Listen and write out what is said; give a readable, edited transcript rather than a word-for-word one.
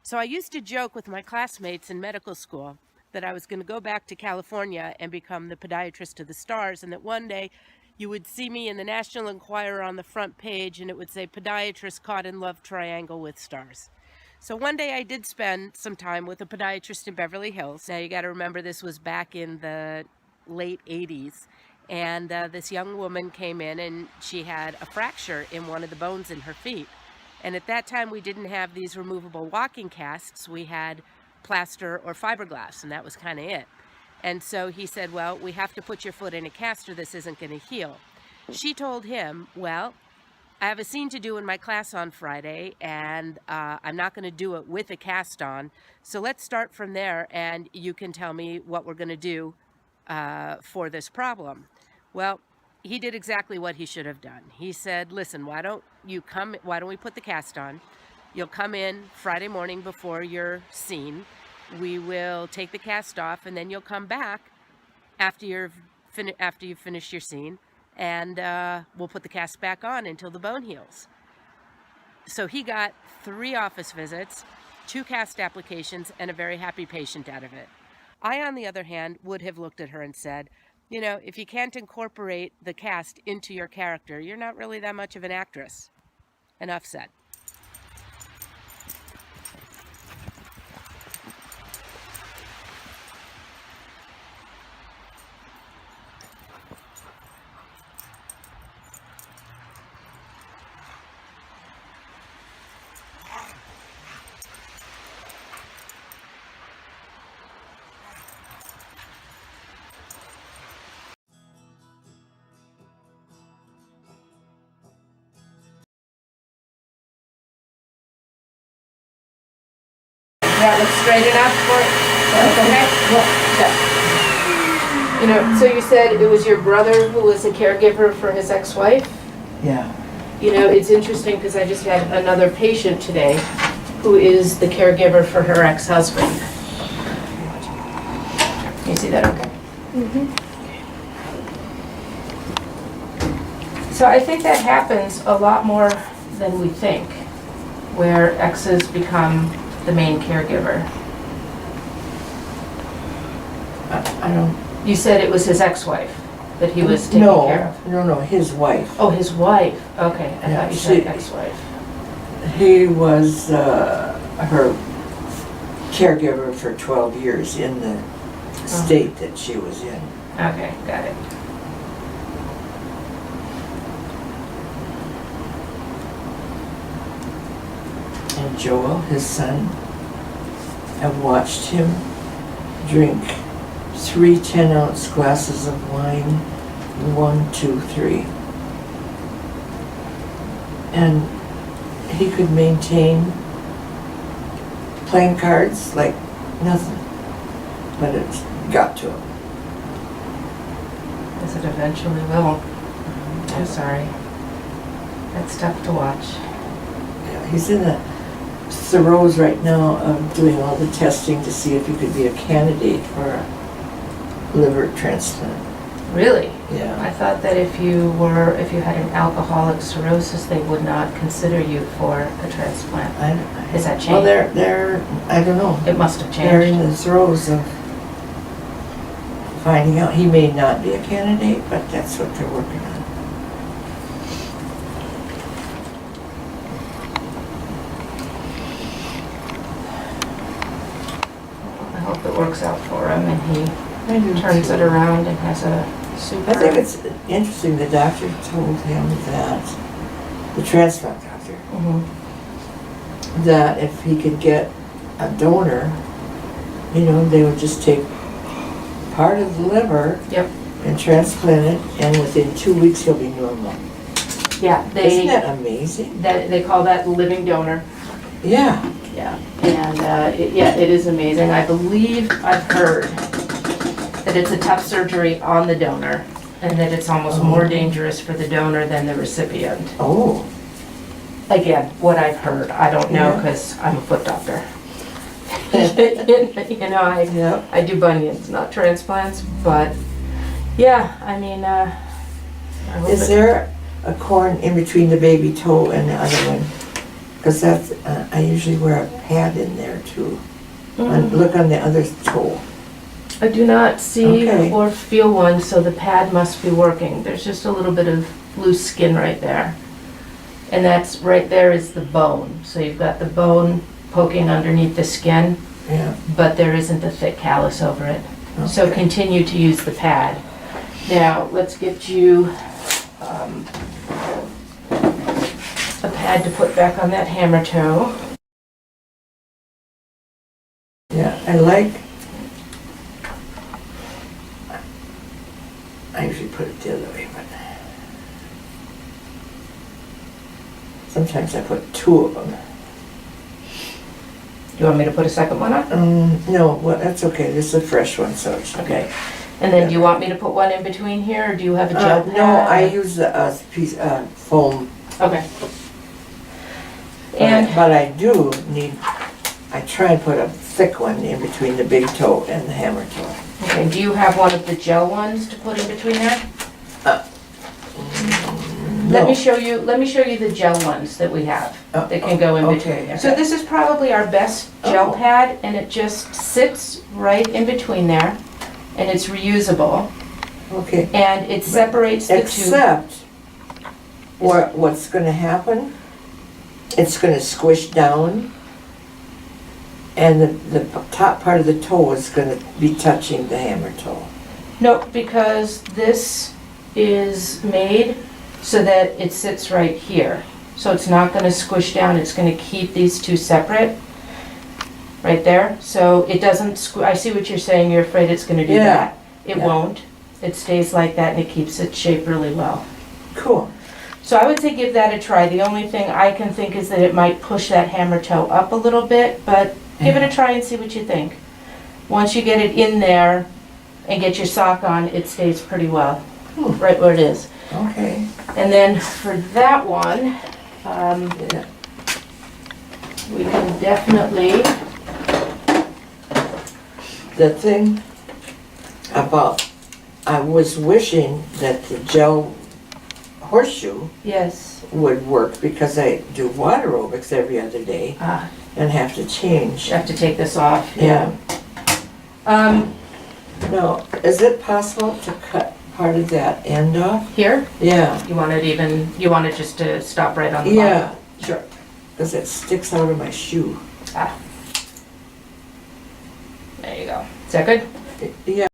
So I used to joke with my classmates in medical school that I was going to go back to California and become the podiatrist of the stars, and that one day you would see me in the National Enquirer on the front page and it would say podiatrist caught in love triangle with stars. So one day I did spend some time with a podiatrist in Beverly Hills. Now you got to remember this was back in the late 80s, and this young woman came in and she had a fracture in one of the bones in her feet. And at that time we didn't have these removable walking casts. We had plaster or fiberglass, and that was kind of it. And so he said, well, we have to put your foot in a cast or this isn't going to heal. She told him, well, I have a scene to do in my class on Friday, and I'm not going to do it with a cast on. So let's start from there, and you can tell me what we're going to do for this problem. Well, he did exactly what he should have done. He said, listen, why don't we put the cast on? You'll come in Friday morning before your scene. We will take the cast off, and then you'll come back after you've finished your scene, and we'll put the cast back on until the bone heals. So he got 3 office visits, 2 cast applications, and a very happy patient out of it. I, on the other hand, would have looked at her and said, you know, if you can't incorporate the cast into your character, you're not really that much of an actress. Enough said. That looks straight enough for it? Okay. You know, so you said it was your brother who was a caregiver for his ex-wife? Yeah. You know, it's interesting because I just had another patient today who is the caregiver for her ex-husband. Can you see that okay? Mm-hmm. So I think that happens a lot more than we think, where exes become the main caregiver. I don't. You said it was his ex-wife that he was taking care of. No, his wife. Oh, his wife. Okay, I thought you said ex-wife. He was her caregiver for 12 years in the state that she was in. Okay, got it. And Joel, his son, I watched him drink 3 10-ounce glasses of wine, 1, 2, 3. And he could maintain playing cards like nothing, but it got to him. Yes, it eventually will. I'm sorry. That's tough to watch. Yeah, he's in the throes right now of doing all the testing to see if he could be a candidate for a liver transplant. Really? Yeah. I thought that if you had an alcoholic cirrhosis, they would not consider you for a transplant. Has that changed? Well, they're I don't know. It must have changed. They're in the throes of finding out. He may not be a candidate, but that's what they're working on. I hope it works out for him and he turns it around and has a super... I think it's interesting, the doctor told him that, the transplant doctor, that if he could get a donor, you know, they would just take part of the liver and transplant it, and within 2 weeks he'll be normal. Yeah, isn't that amazing? They call that living donor. Yeah. Yeah, and it is amazing. I believe I've heard that it's a tough surgery on the donor, and that it's almost more dangerous for the donor than the recipient. Oh. Again, what I've heard. I don't know because I'm a foot doctor. You know, I do bunions, not transplants, but yeah, I mean, is there a corn in between the baby toe and the other one? Because that's, I usually wear a pad in there too. Look on the other toe. I do not see Okay. or feel one, so the pad must be working. There's just a little bit of loose skin right there. And that's, right there is the bone. So you've got the bone poking underneath the skin, Yeah. but there isn't a thick callus over it. So Okay. continue to use the pad. Now, let's get you a pad to put back on that hammer toe. Yeah, I usually put it the other way, but sometimes I put two of them. You want me to put a second one on? No, well, that's okay, this is a fresh one, so it should be. Okay. And then do you want me to put one in between here, or do you have a gel pad? No, I use a piece, foam. Okay. And But I do need, I try and put a thick one in between the big toe and the hammer toe. okay, do you have one of the gel ones to put in between there? Let me No. show you the gel ones that we have that can go in between okay, there. So okay. this is probably our best gel Oh. pad, and it just sits right in between there, and it's reusable, Okay, and it separates the two. except what's gonna happen, it's gonna squish down and the top part of the toe is gonna be touching the hammer toe. No, because this is made so that it sits right here. So it's not gonna squish down, it's gonna keep these two separate, right there. So it doesn't, I see what you're saying, you're afraid it's gonna do Yeah. that. It Yeah. won't. It stays like that and it keeps its shape really well. Cool. So I would say give that a try. The only thing I can think is that it might push that hammer toe up a little bit, but give it a try and see what you think. Once you get it in there and get your sock on, it stays pretty well, right where it is. Okay. And then for that one, Yeah. we can definitely, The thing about, I was wishing that the gel horseshoe yes, would work because I do water aerobics every other day and have to change. you have to take this off. Yeah. Um, Now, is it possible to cut part of that end off? here, Yeah. you want it just to stop right on the bottom? Yeah, Sure. because it sticks out of my shoe. There you go. Is that good? Yeah.